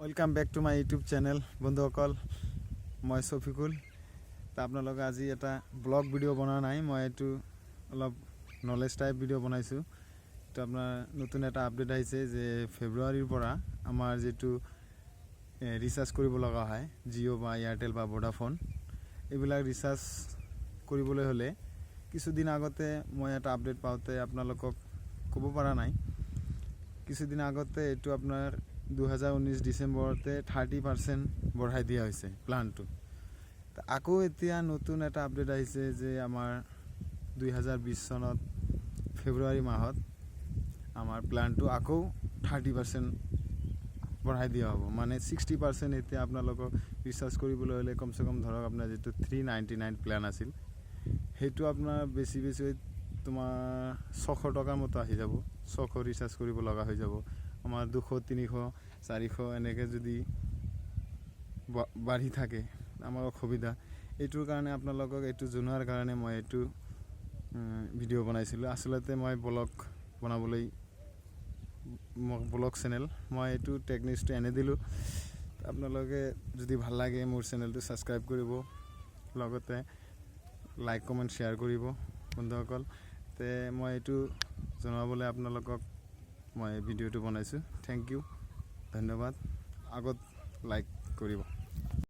welcome back to my YouTube channel বন্ধুসকল মই সফিকুল তা আপোনালোক আজি এটা ব্লগ ভিডিও বনা নাই মই এটু অলপ নলেজ টাইপ ভিডিও বনাইছো তো আপোনাৰ নতুন এটা আপডেট আহিছে যে ফেব্ৰুৱাৰীৰ পৰা আমাৰ যেটো ৰিচাৰ্জ কৰিব লগা হয় জিও বা এয়াৰটেল বা ভোডাফোন এইবিলাক ৰিচাৰ্জ কৰিবলৈ হলে কিছুদিন আগতে মই এটা আপডেট পাওতে আপোনালোকক ক'ব পৰা নাই কিছুদিন আগতে এটু আপোনাৰ 2019 ডিসেম্বরতে 30% বঢ়াই দিয়া হৈছে প্ল্যানটো আকৌ এতিয়া নতুন এটা আপডেট আহিছে যে আমাৰ 2020 সনত ফেব্ৰুৱাৰী মাহত আমাৰ প্ল্যানটো আকৌ 30% বঢ়াই দিয়া হ'ব মানে 60% এতিয়া আপোনালোকক ৰিচাৰ্জ কৰিবলৈ হলে কমসে কম ধৰক আপোনাৰ যেটো 399 প্ল্যান আছিল হেতু আপোনাৰ বেছি তোমাৰ 600 টকাৰ মত আহি যাব 600 ৰিচাৰ্জ কৰিব লগা হৈ যাব আমাৰ 200 300 400 এনেকে যদি বাঢ়ি থাকে আমাৰ অসুবিধা এটোৰ কাৰণে আপোনালোকক এটো জনোৱাৰ কাৰণে মই এটো ভিডিও বনাইছিলো আসলতে মই ব্লগ বনাবলৈ ব্লগ চেনেল মই এটো টেকনিকটো এনে দিলো আপোনালোকে যদি ভাল লাগে মোৰ চেনেলটো সাবস্ক্ৰাইব কৰিব লগতে লাইক কমেন্ট শেয়াৰ কৰিব বন্ধুসকল তে মই এটো জনাবলৈ আপোনালোকক মই ভিডিওটো বনাইছো থ্যাংক ইউ ধন্যবাদ আগত লাইক কৰিব